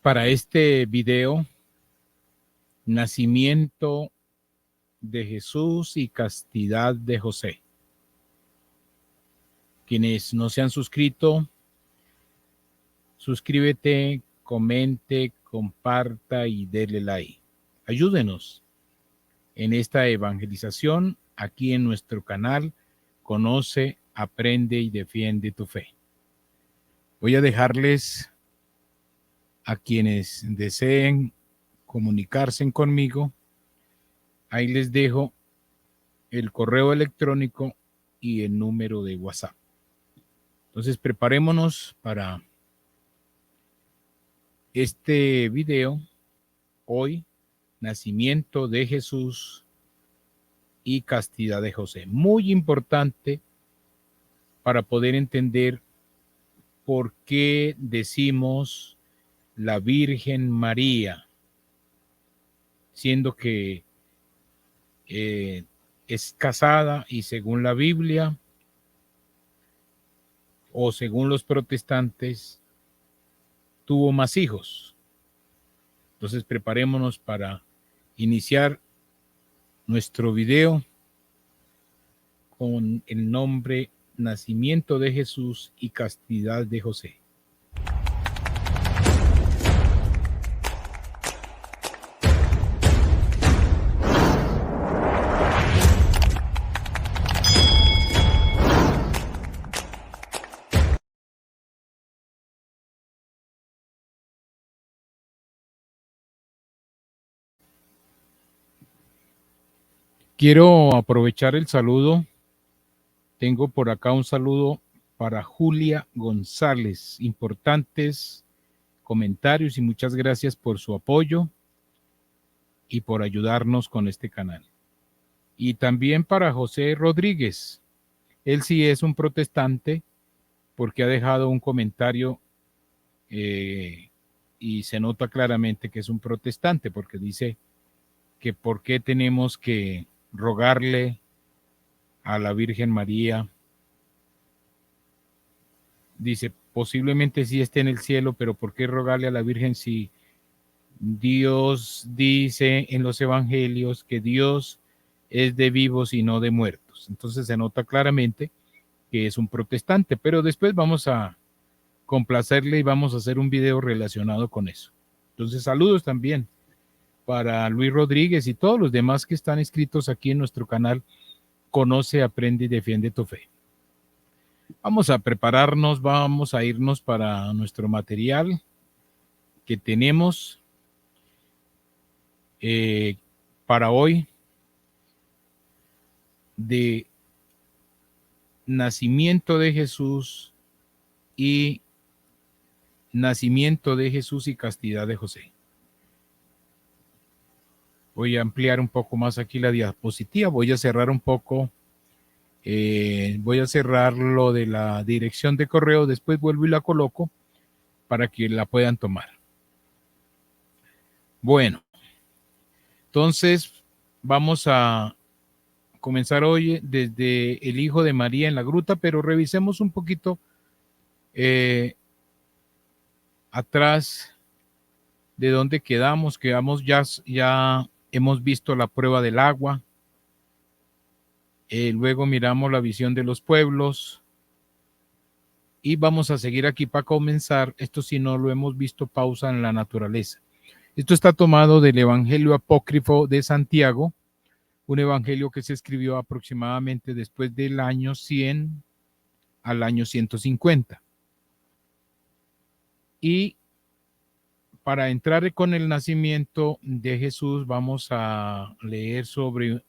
Para este video, nacimiento de Jesús y castidad de José. Quienes no se han suscrito, suscríbete, comente, comparta y denle like. Ayúdenos en esta evangelización aquí en nuestro canal. Conoce, aprende y defiende tu fe. Voy a dejarles a quienes deseen comunicarse conmigo. Ahí les dejo el correo electrónico y el número de WhatsApp. Entonces preparémonos para este video. Hoy, nacimiento de Jesús y castidad de José. Muy importante para poder entender por qué decimos la Virgen María, siendo que es casada y según la Biblia o según los protestantes tuvo más hijos. Entonces preparémonos para iniciar nuestro video con el nombre Nacimiento de Jesús y castidad de José. Quiero aprovechar el saludo. Tengo por acá un saludo para Julia González. Importantes comentarios y muchas gracias por su apoyo y por ayudarnos con este canal. Y también para José Rodríguez. Él sí es un protestante porque ha dejado un comentario y se nota claramente que es un protestante porque dice que por qué tenemos que rogarle a la Virgen María. Dice, posiblemente sí esté en el cielo, pero ¿por qué rogarle a la Virgen si Dios dice en los evangelios que Dios es de vivos y no de muertos? Entonces se nota claramente que es un protestante, pero después vamos a complacerle y vamos a hacer un video relacionado con eso. Entonces saludos también para Luis Rodríguez y todos los demás que están inscritos aquí en nuestro canal Conoce, Aprende y Defiende tu Fe. Vamos a prepararnos, vamos a irnos para nuestro material que tenemos para hoy de nacimiento de Jesús y nacimiento de Jesús y castidad de José. Voy a ampliar un poco más aquí la diapositiva, voy a cerrar un poco, voy a cerrar lo de la dirección de correo, después vuelvo y la coloco para que la puedan tomar. Bueno, entonces vamos a comenzar hoy desde el Hijo de María en la gruta, pero revisemos un poquito atrás de donde quedamos. Ya hemos visto la prueba del agua, luego miramos la visión de los pueblos y vamos a seguir aquí para comenzar. Esto si no lo hemos visto, pausa en la naturaleza. Esto está tomado del Evangelio Apócrifo de Santiago, un evangelio que se escribió aproximadamente después del año 100 al año 150. Y para entrar con el nacimiento de Jesús, vamos a leer sobre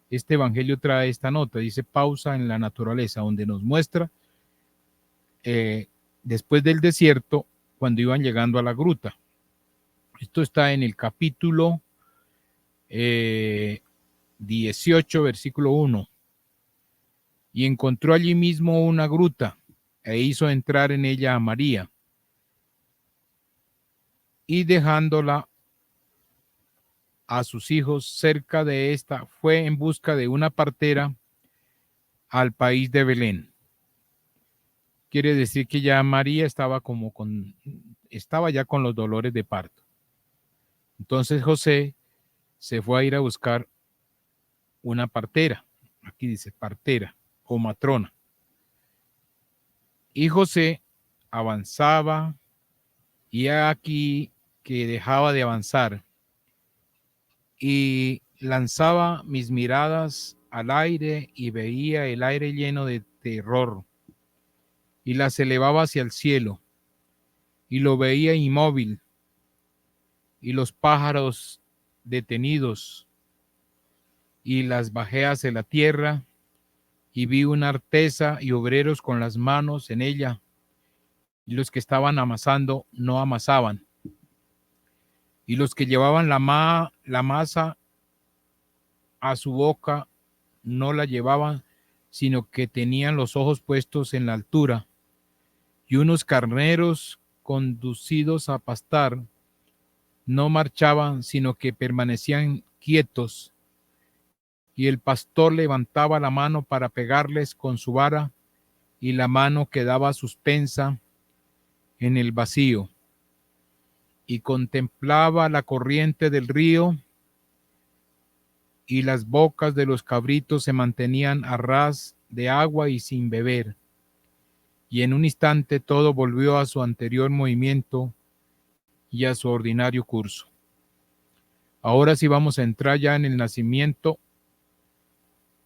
este evangelio. Trae esta nota, dice pausa en la naturaleza, donde nos muestra después del desierto, cuando iban llegando a la gruta. Esto está en el capítulo 18, versículo 1. Y encontró allí mismo una gruta e hizo entrar en ella a María. Y dejándola a sus hijos cerca de esta, fue en busca de una partera al país de Belén. Quiere decir que ya María estaba como estaba ya con los dolores de parto. Entonces José se fue a ir a buscar una partera. Aquí dice partera o matrona. Y José avanzaba y aquí que dejaba de avanzar y lanzaba mis miradas al aire y veía el aire lleno de terror y las elevaba hacia el cielo y lo veía inmóvil y los pájaros detenidos y las bajé hacia la tierra y vi una artesa y obreros con las manos en ella y los que estaban amasando no amasaban y los que llevaban la masa a su boca no la llevaban, sino que tenían los ojos puestos en la altura, y unos carneros conducidos a pastar no marchaban, sino que permanecían quietos, y el pastor levantaba la mano para pegarles con su vara, y la mano quedaba suspensa en el vacío, y contemplaba la corriente del río, y las bocas de los cabritos se mantenían a ras de agua y sin beber. Y en un instante todo volvió a su anterior movimiento y a su ordinario curso. Ahora sí vamos a entrar ya en el nacimiento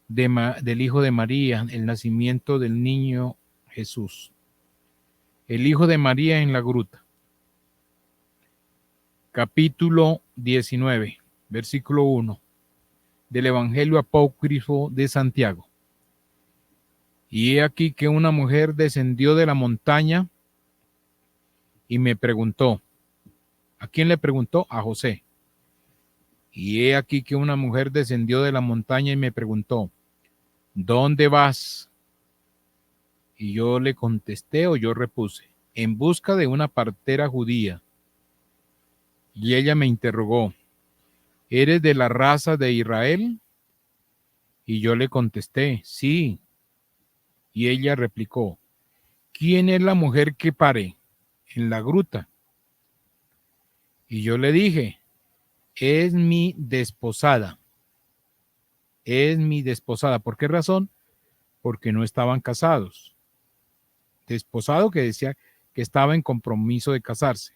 del Hijo de María, el nacimiento del niño Jesús. El Hijo de María en la gruta. Capítulo 19, versículo 1 del Evangelio apócrifo de Santiago. Y he aquí que una mujer descendió de la montaña y me preguntó. ¿A quién le preguntó? A José. Y he aquí que una mujer descendió de la montaña y me preguntó, ¿dónde vas? Y yo le contesté o yo repuse, en busca de una partera judía. Y ella me interrogó, ¿eres de la raza de Israel? Y yo le contesté, sí. Y ella replicó, ¿quién es la mujer que pare en la gruta? Y yo le dije, es mi desposada. Es mi desposada. ¿Por qué razón? Porque no estaban casados. Desposado que decía que estaba en compromiso de casarse.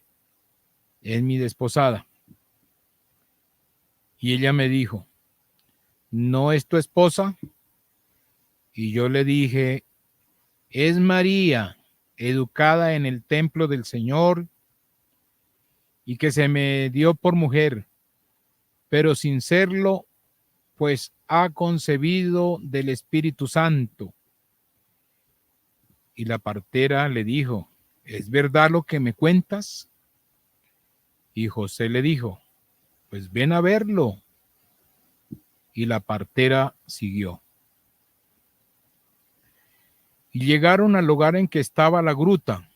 Es mi desposada. Y ella me dijo, ¿no es tu esposa? Y yo le dije, es María, educada en el templo del Señor y que se me dio por mujer, pero sin serlo, pues ha concebido del Espíritu Santo. Y la partera le dijo, ¿es verdad lo que me cuentas? Y José le dijo, pues ven a verlo. Y la partera siguió. Y llegaron al lugar en que estaba la gruta,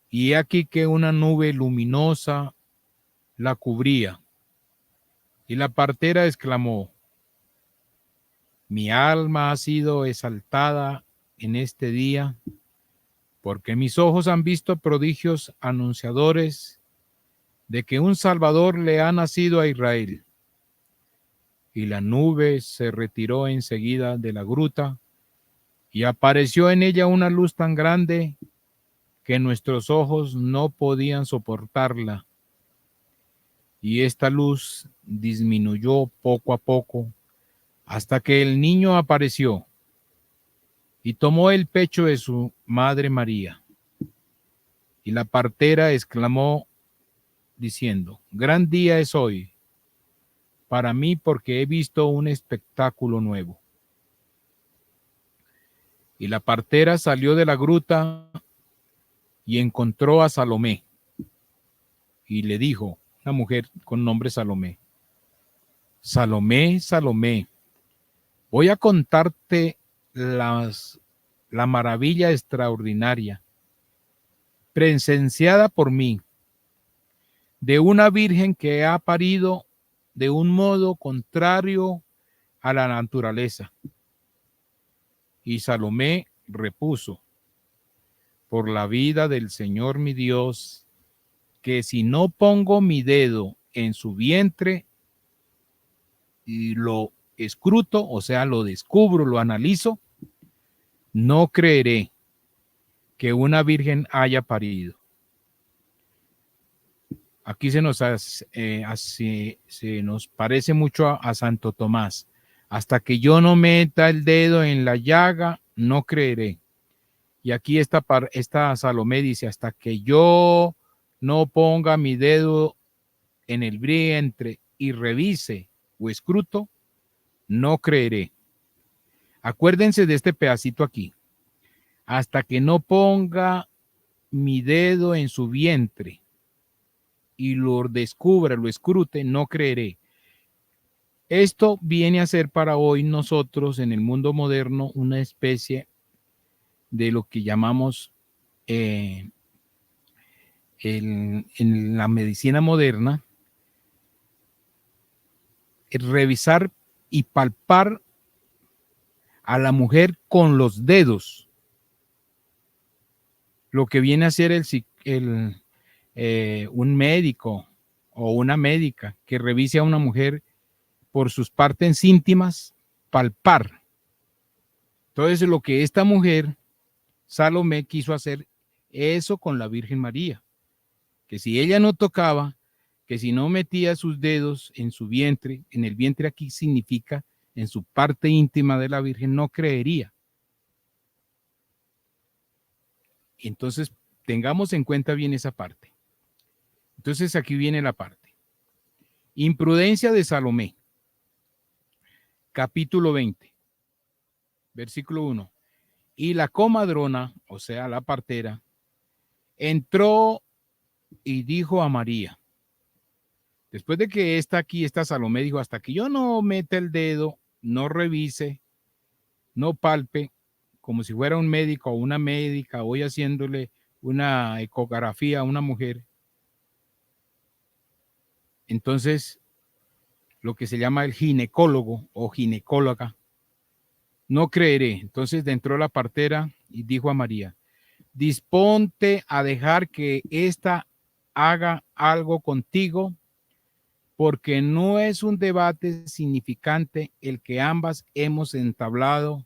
y he aquí que una nube luminosa la cubría. Y la partera exclamó, mi alma ha sido exaltada en este día, porque mis ojos han visto prodigios anunciadores de que un Salvador le ha nacido a Israel. Y la nube se retiró enseguida de la gruta, y apareció en ella una luz tan grande que nuestros ojos no podían soportarla. Y esta luz disminuyó poco a poco hasta que el niño apareció y tomó el pecho de su madre María. Y la partera exclamó diciendo, gran día es hoy para mí porque he visto un espectáculo nuevo. Y la partera salió de la gruta y encontró a Salomé. Y le dijo, una mujer con nombre Salomé, Salomé, Salomé, voy a contarte la maravilla extraordinaria, presenciada por mí, de una virgen que ha parido de un modo contrario a la naturaleza. Y Salomé repuso, por la vida del Señor mi Dios, que si no pongo mi dedo en su vientre y lo escruto, o sea, lo descubro, lo analizo, no creeré que una virgen haya parido. Aquí se nos parece mucho a Santo Tomás. Hasta que yo no meta el dedo en la llaga, no creeré. Y aquí esta Salomé dice, hasta que yo no ponga mi dedo en el vientre y revise o escruto, no creeré. Acuérdense de este pedacito aquí. Hasta que no ponga mi dedo en su vientre y lo descubra, lo escrute, no creeré. Esto viene a ser para hoy nosotros en el mundo moderno una especie de lo que llamamos en la medicina moderna, revisar y palpar a la mujer con los dedos, lo que viene a ser un médico o una médica que revise a una mujer por sus partes íntimas, palpar. Entonces, lo que esta mujer, Salomé, quiso hacer eso con la Virgen María, que si ella no tocaba, que si no metía sus dedos en su vientre, en el vientre aquí significa en su parte íntima de la Virgen, no creería. Entonces, tengamos en cuenta bien esa parte. Entonces, aquí viene la parte. Imprudencia de Salomé, capítulo 20, versículo 1. Y la comadrona, o sea, la partera, entró y dijo a María, después de que esta Salomé dijo, hasta que yo no meta el dedo, no revise, no palpe, como si fuera un médico o una médica, voy haciéndole una ecografía a una mujer. Entonces, lo que se llama el ginecólogo o ginecóloga, no creeré. Entonces entró la partera y dijo a María, disponte a dejar que ésta haga algo contigo, porque no es un debate significante el que ambas hemos entablado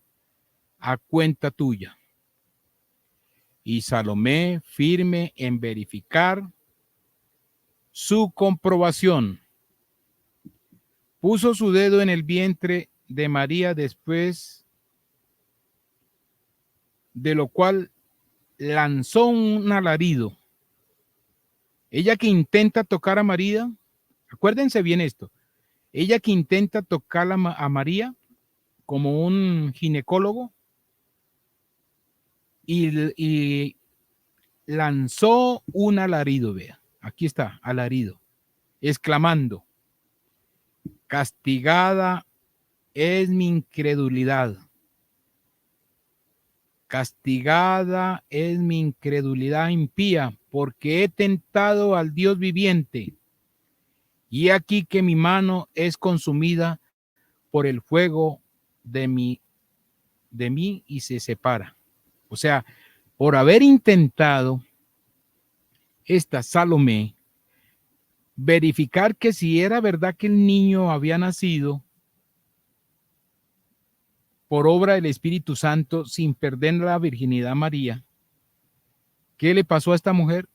a cuenta tuya. Y Salomé, firme en verificar su comprobación, puso su dedo en el vientre de María, después de lo cual lanzó un alarido. Ella que intenta tocar a María, acuérdense bien esto, ella que intenta tocar a María como un ginecólogo y lanzó un alarido, vea, aquí está, alarido, exclamando, castigada es mi incredulidad. Castigada es mi incredulidad impía, porque he tentado al Dios viviente. Y aquí que mi mano es consumida por el fuego de mí y se separa. O sea, por haber intentado esta Salomé verificar que si era verdad que el niño había nacido por obra del Espíritu Santo sin perder la virginidad María, ¿qué le pasó a esta mujer?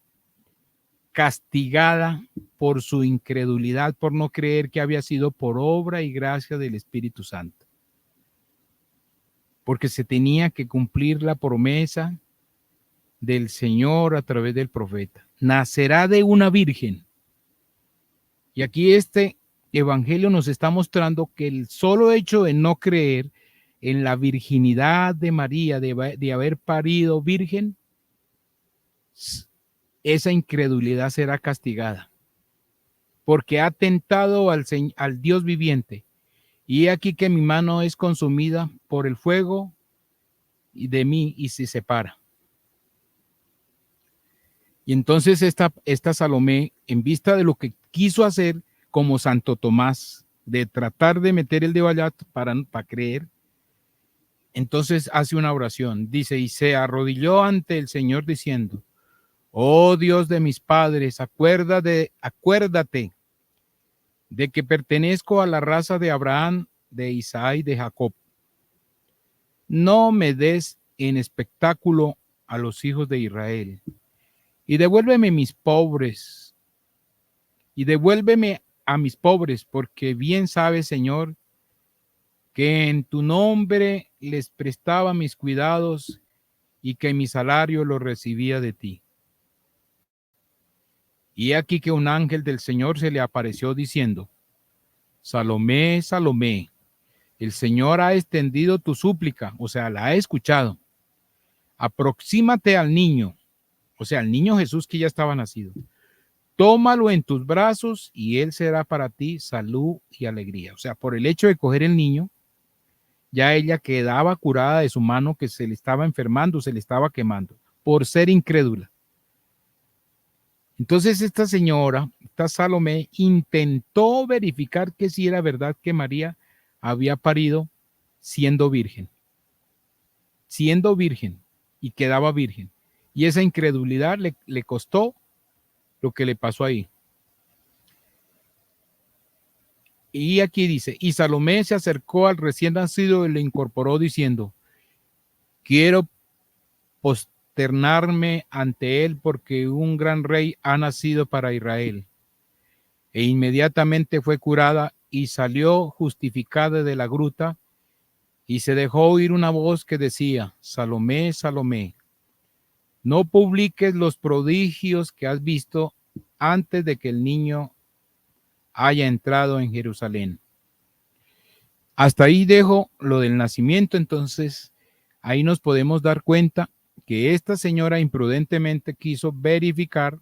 Castigada por su incredulidad, por no creer que había sido por obra y gracia del Espíritu Santo. Porque se tenía que cumplir la promesa del Señor a través del profeta. Nacerá de una virgen. Y aquí este evangelio nos está mostrando que el solo hecho de no creer en la virginidad de María, de haber parido virgen, esa incredulidad será castigada, porque ha tentado al Dios viviente. Y he aquí que mi mano es consumida por el fuego y de mí y se separa. Y entonces esta Salomé, en vista de lo que quiso hacer como Santo Tomás, de tratar de meter el dedo allá para creer, Entonces hace una oración, dice, y se arrodilló ante el Señor diciendo, oh Dios de mis padres, acuérdate de que pertenezco a la raza de Abraham, de Isaac y de Jacob. No me des en espectáculo a los hijos de Israel, y devuélveme a mis pobres, porque bien sabes, Señor, que en tu nombre les prestaba mis cuidados y que mi salario lo recibía de ti. Y aquí que un ángel del Señor se le apareció diciendo, Salomé, Salomé, el Señor ha extendido tu súplica, o sea, la ha escuchado. Aproxímate al niño, o sea, al niño Jesús que ya estaba nacido. Tómalo en tus brazos y él será para ti salud y alegría. O sea, por el hecho de coger el niño, ya ella quedaba curada de su mano que se le estaba enfermando, se le estaba quemando, por ser incrédula. Entonces esta señora, esta Salomé, intentó verificar que si era verdad que María había parido siendo virgen y quedaba virgen. Y esa incredulidad le costó lo que le pasó ahí. Y aquí dice, y Salomé se acercó al recién nacido y le incorporó diciendo, quiero posternarme ante él porque un gran rey ha nacido para Israel. E inmediatamente fue curada y salió justificada de la gruta y se dejó oír una voz que decía, Salomé, Salomé, no publiques los prodigios que has visto antes de que el niño haya entrado en Jerusalén. Hasta ahí dejo lo del nacimiento, entonces ahí nos podemos dar cuenta que esta señora imprudentemente quiso verificar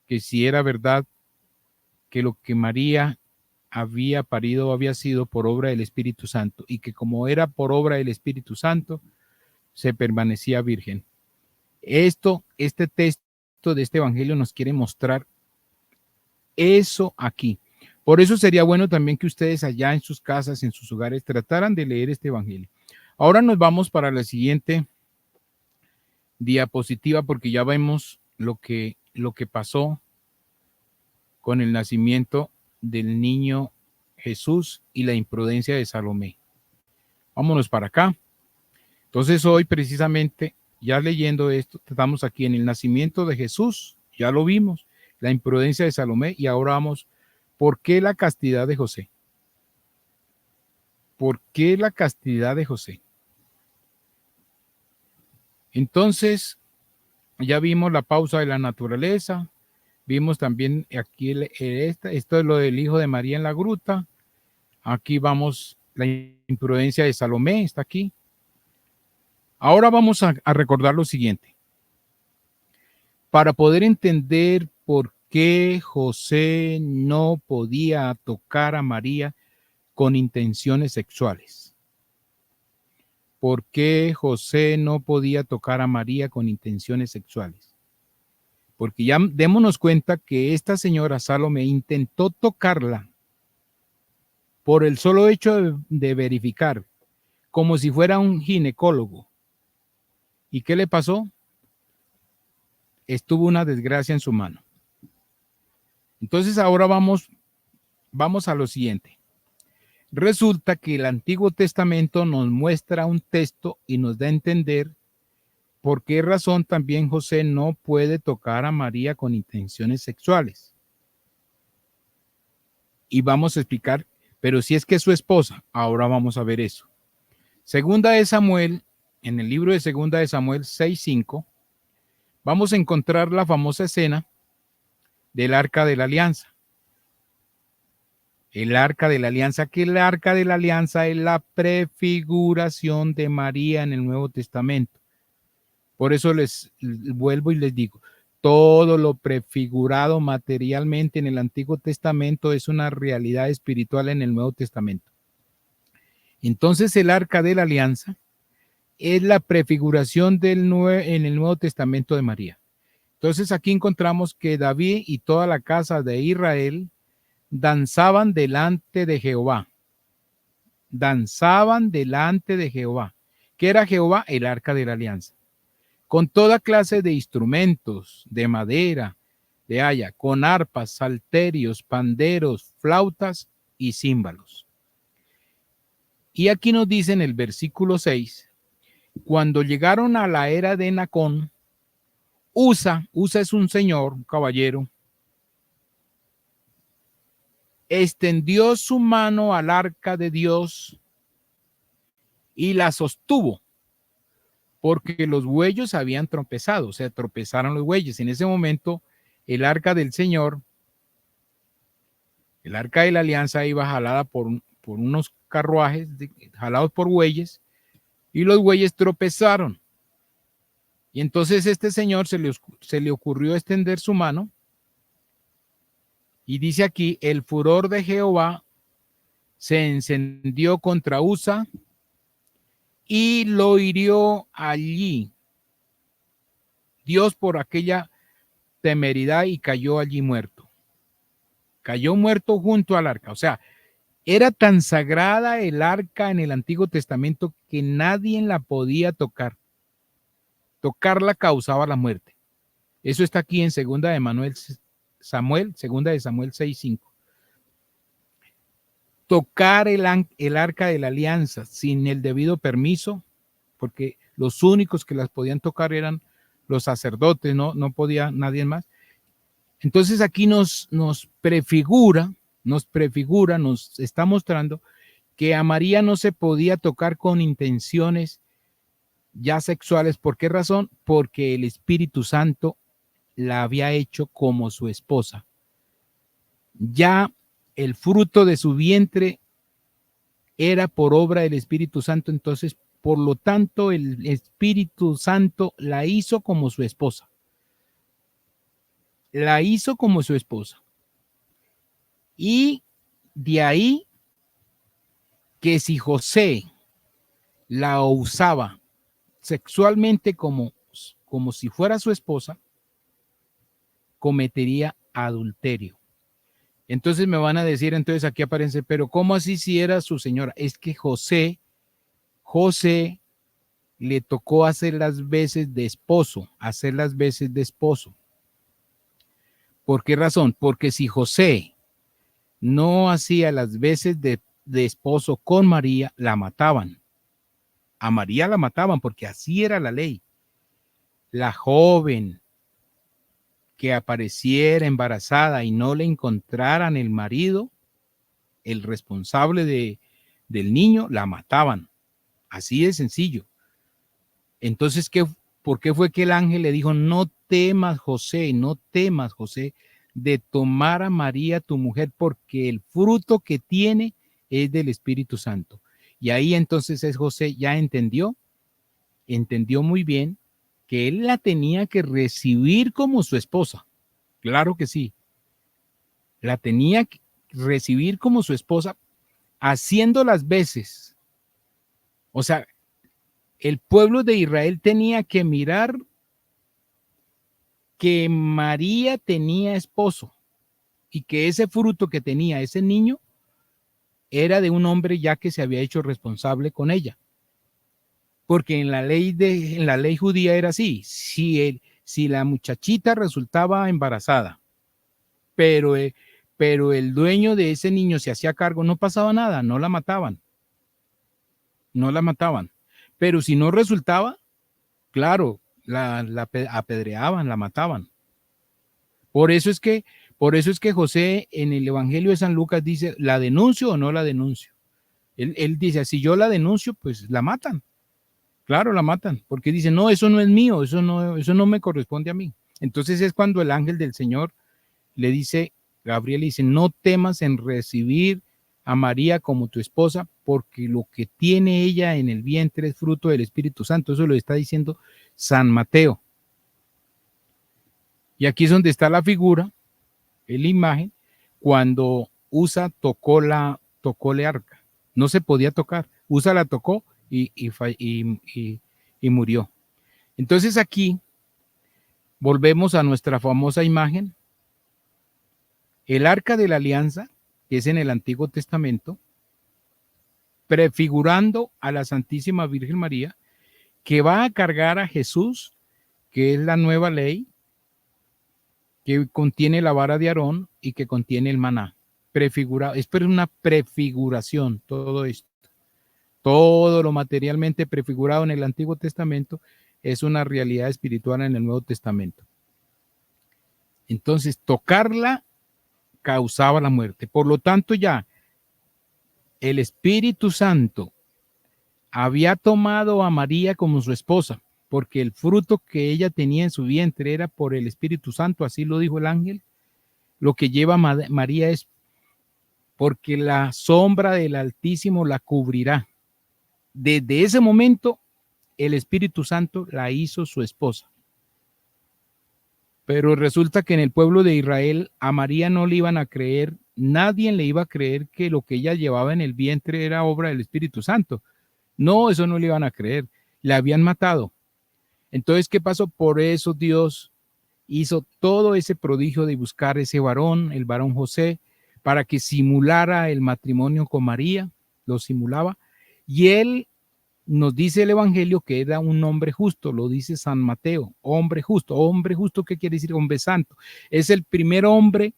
que si era verdad que lo que María había parido había sido por obra del Espíritu Santo y que como era por obra del Espíritu Santo, se permanecía virgen. Este texto de este evangelio nos quiere mostrar eso aquí. Por eso sería bueno también que ustedes allá en sus casas, en sus hogares, trataran de leer este evangelio. Ahora nos vamos para la siguiente diapositiva porque ya vemos lo que pasó con el nacimiento del niño Jesús y la imprudencia de Salomé. Vámonos para acá. Entonces hoy precisamente, ya leyendo esto, estamos aquí en el nacimiento de Jesús, ya lo vimos, la imprudencia de Salomé y ahora vamos, ¿por qué la castidad de José? ¿Por qué la castidad de José? Entonces, ya vimos la pausa de la naturaleza, vimos también aquí esto es lo del hijo de María en la gruta, aquí vamos la imprudencia de Salomé, está aquí. Ahora vamos a recordar lo siguiente. Para poder entender por qué José no podía tocar a María con intenciones sexuales. ¿Por qué José no podía tocar a María con intenciones sexuales? Porque ya démonos cuenta que esta señora Salomé intentó tocarla por el solo hecho de verificar, como si fuera un ginecólogo. ¿Y qué le pasó? Estuvo una desgracia en su mano. Entonces ahora vamos a lo siguiente. Resulta que el Antiguo Testamento nos muestra un texto y nos da a entender por qué razón también José no puede tocar a María con intenciones sexuales. Y vamos a explicar, pero si es que es su esposa, ahora vamos a ver eso. Segunda de Samuel, en el libro de Segunda de Samuel 6:5, vamos a encontrar la famosa escena del Arca de la Alianza. El Arca de la Alianza, que el Arca de la Alianza es la prefiguración de María en el Nuevo Testamento. Por eso les vuelvo y les digo, todo lo prefigurado materialmente en el Antiguo Testamento es una realidad espiritual en el Nuevo Testamento. Entonces el Arca de la Alianza es la prefiguración en el Nuevo Testamento de María. Entonces aquí encontramos que David y toda la casa de Israel danzaban delante de Jehová. danzaban delante de Jehová. ¿Qué era Jehová? El arca de la alianza. Con toda clase de instrumentos de madera, de haya, con arpas, salterios, panderos, flautas y címbalos. Y aquí nos dice en el versículo 6, cuando llegaron a la era de Nacón, Usa es un señor, un caballero, extendió su mano al arca de Dios y la sostuvo, porque los bueyes habían tropezado, o sea, tropezaron los bueyes. En ese momento, el arca del Señor, el arca de la alianza iba jalada por unos carruajes jalados por bueyes, y los bueyes tropezaron. Y entonces este señor se le ocurrió extender su mano, y dice aquí, el furor de Jehová se encendió contra Usa y lo hirió allí Dios por aquella temeridad y cayó allí muerto. Cayó muerto junto al arca. O sea, era tan sagrada el arca en el Antiguo Testamento que nadie la podía tocar. Tocarla causaba la muerte. Eso está aquí en segunda de Samuel 6:5. Tocar el arca de la alianza sin el debido permiso, porque los únicos que las podían tocar eran los sacerdotes, no podía nadie más. Entonces aquí nos prefigura, nos está mostrando que a María no se podía tocar con intenciones ya sexuales. ¿Por qué razón? Porque el Espíritu Santo la había hecho como su esposa. Ya el fruto de su vientre era por obra del Espíritu Santo, entonces, por lo tanto, el Espíritu Santo la hizo como su esposa. La hizo como su esposa. Y de ahí que si José la usaba sexualmente como si fuera su esposa, cometería adulterio. Entonces me van a decir, entonces aquí aparece, pero ¿cómo así si era su señora? Es que José le tocó hacer las veces de esposo, ¿Por qué razón? Porque si José no hacía las veces de esposo con María, la mataban. A María la mataban porque así era la ley. La joven que apareciera embarazada y no le encontraran el marido, el responsable del niño, la mataban. Así de sencillo. Entonces, ¿por qué fue que el ángel le dijo, no temas, José, de tomar a María tu mujer, porque el fruto que tiene es del Espíritu Santo? Y ahí entonces José ya entendió muy bien que él la tenía que recibir como su esposa. Claro que sí. La tenía que recibir como su esposa, haciendo las veces. O sea, el pueblo de Israel tenía que mirar que María tenía esposo y que ese fruto que tenía ese niño era de un hombre ya que se había hecho responsable con ella. Porque en la ley judía era así, si la muchachita resultaba embarazada, pero el dueño de ese niño se hacía cargo, no pasaba nada, no la mataban. Pero si no resultaba, claro, la apedreaban, la mataban. Por eso es que José en el Evangelio de San Lucas dice, ¿la denuncio o no la denuncio? Él dice, si yo la denuncio, pues la matan. Claro, la matan, porque dice, no, eso no es mío, eso no me corresponde a mí. Entonces es cuando el ángel del Señor le dice, Gabriel dice, no temas en recibir a María como tu esposa, porque lo que tiene ella en el vientre es fruto del Espíritu Santo. Eso lo está diciendo San Mateo. Y aquí es donde está la figura, en la imagen, cuando Usa tocó la arca. No se podía tocar. Usa la tocó y murió. Entonces aquí volvemos a nuestra famosa imagen. El arca de la alianza, que es en el Antiguo Testamento, prefigurando a la Santísima Virgen María, que va a cargar a Jesús, que es la nueva ley, que contiene la vara de Aarón y que contiene el maná. Prefigurado, es una prefiguración todo esto. Todo lo materialmente prefigurado en el Antiguo Testamento es una realidad espiritual en el Nuevo Testamento. Entonces, tocarla causaba la muerte. Por lo tanto, ya el Espíritu Santo había tomado a María como su esposa, porque el fruto que ella tenía en su vientre era por el Espíritu Santo, así lo dijo el ángel. Lo que lleva María es porque la sombra del Altísimo la cubrirá. Desde ese momento, el Espíritu Santo la hizo su esposa. Pero resulta que en el pueblo de Israel a María no le iban a creer, nadie le iba a creer que lo que ella llevaba en el vientre era obra del Espíritu Santo. No, eso no le iban a creer, la habían matado. Entonces, ¿qué pasó? Por eso Dios hizo todo ese prodigio de buscar ese varón, el varón José, para que simulara el matrimonio con María, lo simulaba, y él nos dice el Evangelio que era un hombre justo, lo dice San Mateo, hombre justo, ¿qué quiere decir? Hombre santo. Es el primer hombre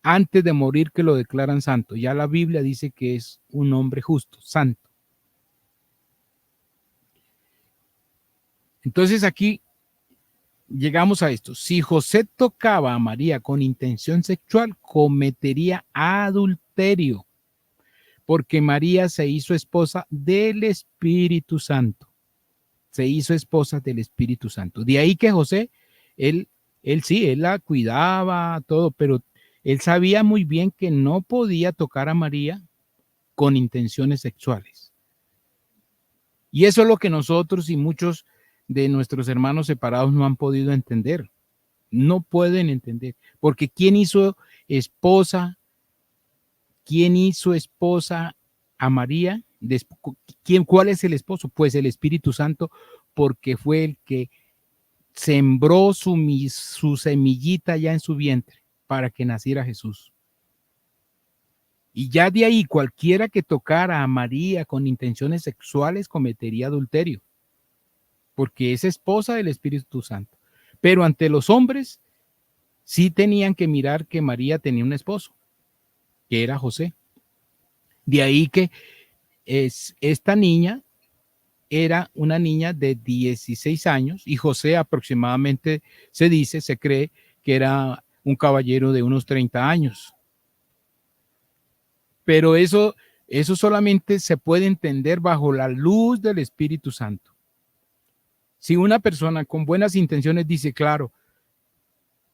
antes de morir que lo declaran santo. Ya la Biblia dice que es un hombre justo, santo. Entonces aquí llegamos a esto. Si José tocaba a María con intención sexual, cometería adulterio, porque María se hizo esposa del Espíritu Santo. Se hizo esposa del Espíritu Santo. De ahí que José, él sí, él la cuidaba, todo, pero él sabía muy bien que no podía tocar a María con intenciones sexuales. Y eso es lo que nosotros y muchos de nuestros hermanos separados no han podido entender. No pueden entender. Porque ¿quién hizo esposa? ¿Quién hizo esposa a María? ¿Cuál es el esposo? Pues el Espíritu Santo, porque fue el que sembró su semillita ya en su vientre para que naciera Jesús. Y ya de ahí cualquiera que tocara a María con intenciones sexuales cometería adulterio, porque es esposa del Espíritu Santo. Pero ante los hombres sí tenían que mirar que María tenía un esposo, que era José. De ahí que esta niña era una niña de 16 años y José aproximadamente se cree que era un caballero de unos 30 años. Pero eso solamente se puede entender bajo la luz del Espíritu Santo. Si una persona con buenas intenciones dice, claro,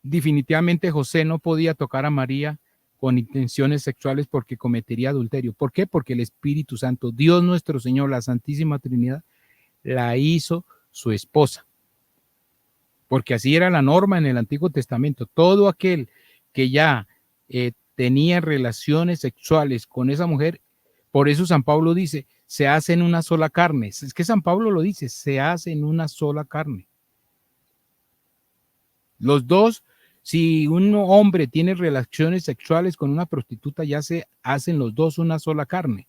definitivamente José no podía tocar a María con intenciones sexuales porque cometería adulterio. ¿Por qué? Porque el Espíritu Santo, Dios nuestro Señor, la Santísima Trinidad, la hizo su esposa. Porque así era la norma en el Antiguo Testamento. Todo aquel que ya tenía relaciones sexuales con esa mujer, por eso San Pablo dice, se hacen una sola carne. Es que San Pablo lo dice, se hacen una sola carne. Los dos, si un hombre tiene relaciones sexuales con una prostituta, ya se hacen los dos una sola carne.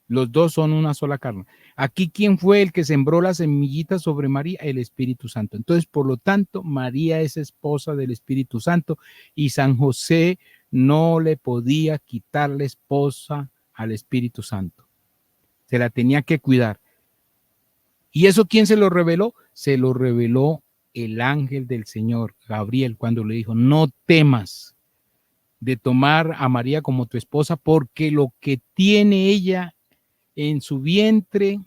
Los dos son una sola carne. Aquí, ¿quién fue el que sembró la semillita sobre María? El Espíritu Santo. Entonces, por lo tanto, María es esposa del Espíritu Santo y San José no le podía quitar la esposa al Espíritu Santo. Se la tenía que cuidar. ¿Y eso quién se lo reveló? Se lo reveló el ángel del Señor, Gabriel, cuando le dijo, no temas de tomar a María como tu esposa, porque lo que tiene ella en su vientre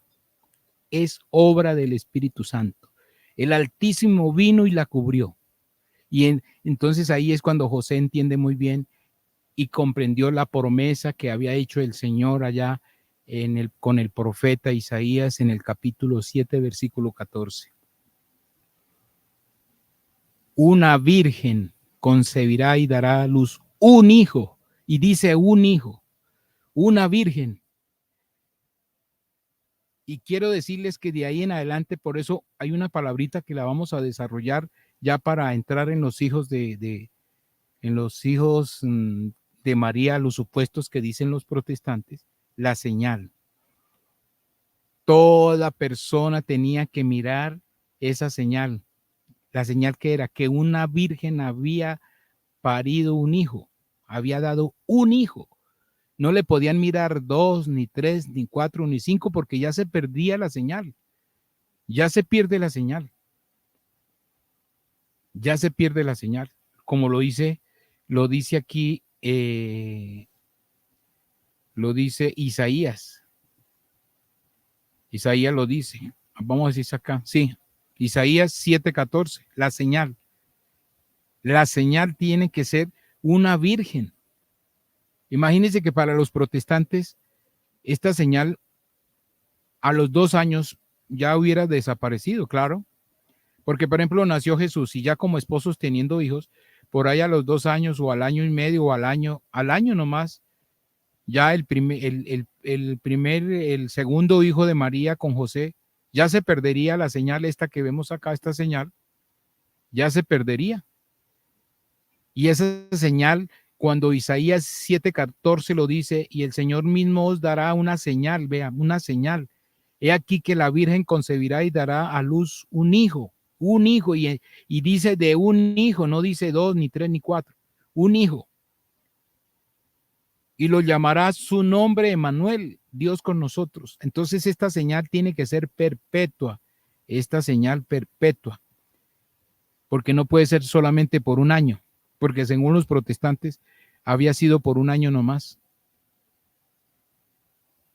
es obra del Espíritu Santo. El Altísimo vino y la cubrió. Y entonces ahí es cuando José entiende muy bien y comprendió la promesa que había hecho el Señor allá con el profeta Isaías en el capítulo 7, versículo 14. Una virgen concebirá y dará a luz un hijo. Y dice un hijo, una virgen. Y quiero decirles que de ahí en adelante, por eso hay una palabrita que la vamos a desarrollar ya para entrar en los hijos de María, los supuestos que dicen los protestantes, la señal. Toda persona tenía que mirar esa señal. La señal que era que una virgen había parido un hijo, había dado un hijo. No le podían mirar 2, ni 3, ni 4, ni 5, porque ya se perdía la señal. Ya se pierde la señal. Ya se pierde la señal. Como lo dice aquí, lo dice Isaías. Isaías lo dice. Vamos a decir acá. Sí, Isaías 7:14, la señal. La señal tiene que ser una virgen. Imagínense que para los protestantes, esta señal a los 2 años ya hubiera desaparecido, claro. Porque, por ejemplo, nació Jesús y ya como esposos teniendo hijos, por ahí a los 2 años o al año y medio o al año nomás, ya el segundo hijo de María con José, ya se perdería la señal esta que vemos acá, esta señal, ya se perdería. Y esa señal, cuando Isaías 7:14 lo dice, y el Señor mismo os dará una señal, vea, una señal. He aquí que la Virgen concebirá y dará a luz un hijo, y dice de un hijo, no dice 2, ni 3, ni 4, un hijo. Y lo llamará su nombre Emmanuel, Dios con nosotros. Entonces esta señal tiene que ser perpetua, esta señal perpetua, porque no puede ser solamente por un año, porque según los protestantes había sido por un año nomás.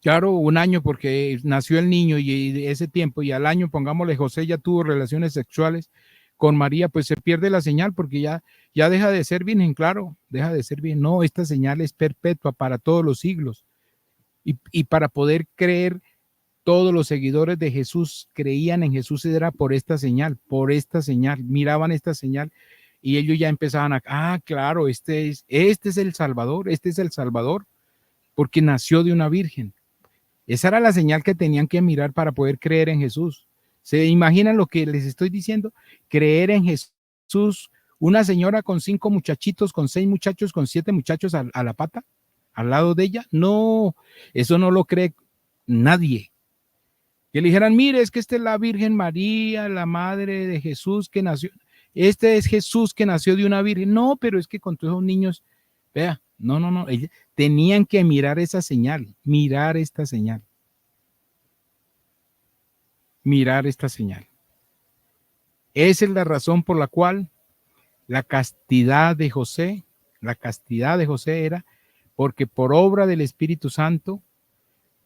Claro, un año porque nació el niño y ese tiempo, y al año, pongámosle, José ya tuvo relaciones sexuales con María, pues se pierde la señal porque ya deja de ser virgen, claro, deja de ser virgen. No, esta señal es perpetua para todos los siglos. Y para poder creer, todos los seguidores de Jesús creían en Jesús, era por esta señal, miraban esta señal y ellos ya empezaban claro, este es el Salvador, porque nació de una virgen. Esa era la señal que tenían que mirar para poder creer en Jesús. ¿Se imaginan lo que les estoy diciendo? Creer en Jesús, una señora con 5 muchachitos, con 6 muchachos, con 7 muchachos a la pata, al lado de ella. No, eso no lo cree nadie. Que le dijeran, mire, es que esta es la Virgen María, la madre de Jesús que nació. Este es Jesús que nació de una virgen. No, pero es que con todos esos niños, vea, no. Tenían que mirar esa señal, mirar esta señal. Mirar esta señal. Esa es la razón por la cual la castidad de José era porque por obra del Espíritu Santo,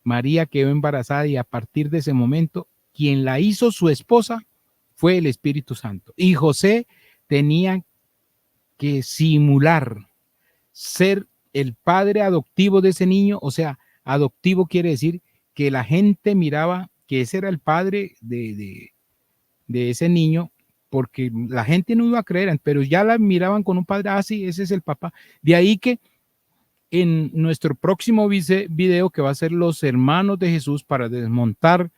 María quedó embarazada y a partir de ese momento, quien la hizo su esposa fue el Espíritu Santo. Y José tenía que simular ser el padre adoptivo de ese niño, o sea, adoptivo quiere decir que la gente miraba que ese era el padre de ese niño, porque la gente no iba a creer, pero ya la miraban con un padre, sí, ese es el papá. De ahí que en nuestro próximo video, que va a ser los hermanos de Jesús, para desmontar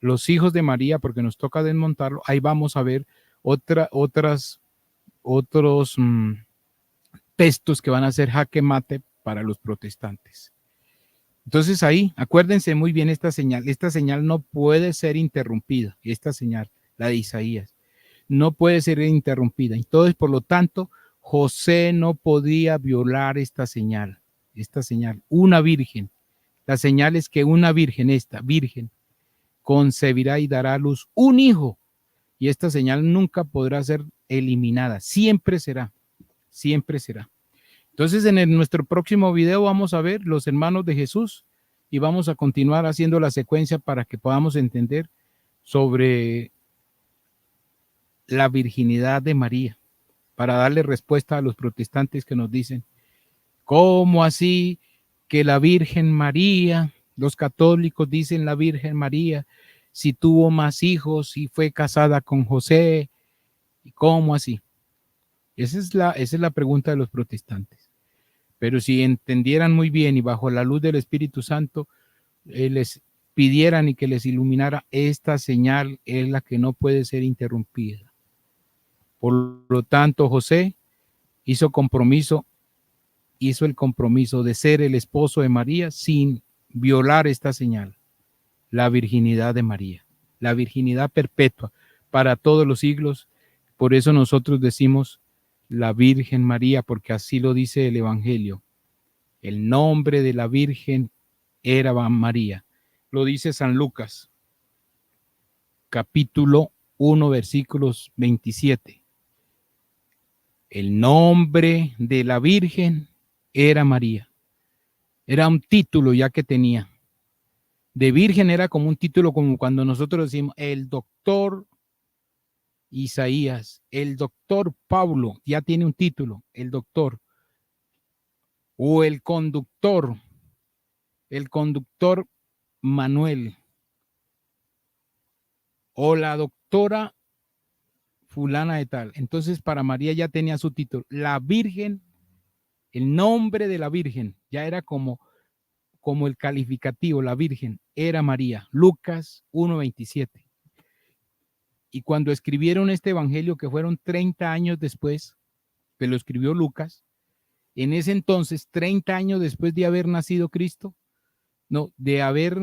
los hijos de María, porque nos toca desmontarlo, ahí vamos a ver otros textos que van a ser jaque mate para los protestantes. Entonces ahí, acuérdense muy bien esta señal no puede ser interrumpida, esta señal, la de Isaías, no puede ser interrumpida. Entonces, por lo tanto, José no podía violar esta señal, una virgen. La señal es que una virgen, esta virgen, concebirá y dará a luz un hijo, y esta señal nunca podrá ser eliminada, siempre será, siempre será. Entonces, nuestro próximo video vamos a ver los hermanos de Jesús y vamos a continuar haciendo la secuencia para que podamos entender sobre la virginidad de María, para darle respuesta a los protestantes que nos dicen, ¿cómo así que la Virgen María, los católicos dicen la Virgen María, si tuvo más hijos, si fue casada con José, ¿cómo así? Esa es la pregunta de los protestantes. Pero si entendieran muy bien y bajo la luz del Espíritu Santo, les pidieran y que les iluminara, esta señal es la que no puede ser interrumpida. Por lo tanto, José hizo el compromiso de ser el esposo de María sin violar esta señal, la virginidad de María, la virginidad perpetua para todos los siglos. Por eso nosotros decimos la Virgen María, porque así lo dice el Evangelio. El nombre de la Virgen era María. Lo dice San Lucas, capítulo 1, versículos 27. El nombre de la Virgen era María. Era un título ya que tenía. De virgen era como un título, como cuando nosotros decimos el doctor Isaías, el doctor Pablo, ya tiene un título, el doctor. O el conductor Manuel. O la doctora fulana de tal. Entonces para María ya tenía su título. La Virgen, el nombre de la Virgen, ya era como el calificativo, la Virgen, era María. Lucas 1:27. Y cuando escribieron este evangelio, que fueron 30 años después, que lo escribió Lucas, en ese entonces, 30 años después de haber nacido Cristo, no, de haber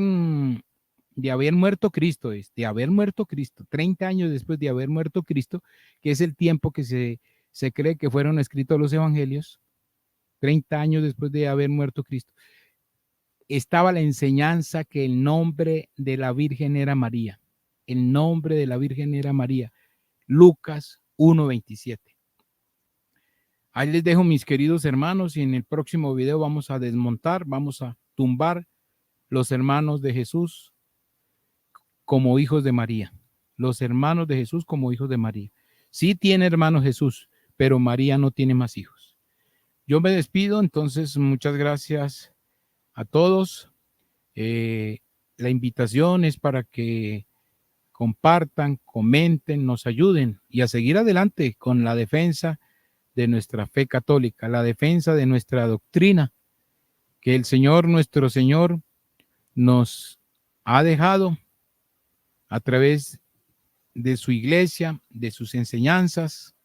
muerto Cristo, de haber muerto Cristo, 30 años después de haber muerto Cristo, que es el tiempo que se cree que fueron escritos los evangelios, 30 años después de haber muerto Cristo, estaba la enseñanza que el nombre de la Virgen era María. El nombre de la Virgen era María. Lucas 1:27. Ahí les dejo, mis queridos hermanos, y en el próximo video vamos a desmontar, vamos a tumbar los hermanos de Jesús como hijos de María. Los hermanos de Jesús como hijos de María. Sí tiene hermanos Jesús, pero María no tiene más hijos. Yo me despido, entonces muchas gracias a todos. La invitación es para que compartan, comenten, nos ayuden y a seguir adelante con la defensa de nuestra fe católica, la defensa de nuestra doctrina que el Señor, nuestro Señor, nos ha dejado a través de su iglesia, de sus enseñanzas,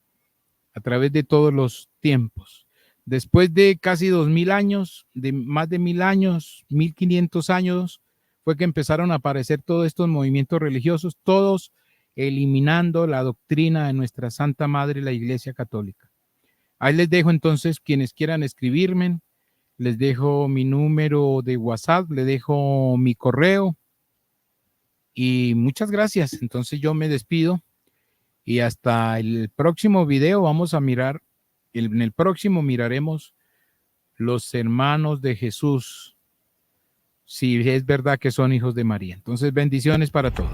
a través de todos los tiempos. Después de casi 2000 años, de más de 1000 años, 1500 años, fue que empezaron a aparecer todos estos movimientos religiosos, todos eliminando la doctrina de nuestra Santa Madre, la Iglesia Católica. Ahí les dejo entonces, quienes quieran escribirme, les dejo mi número de WhatsApp, les dejo mi correo y muchas gracias. Entonces yo me despido y hasta el próximo video vamos a mirar, en el próximo miraremos los hermanos de Jesús, si es verdad que son hijos de María. Entonces bendiciones para todos.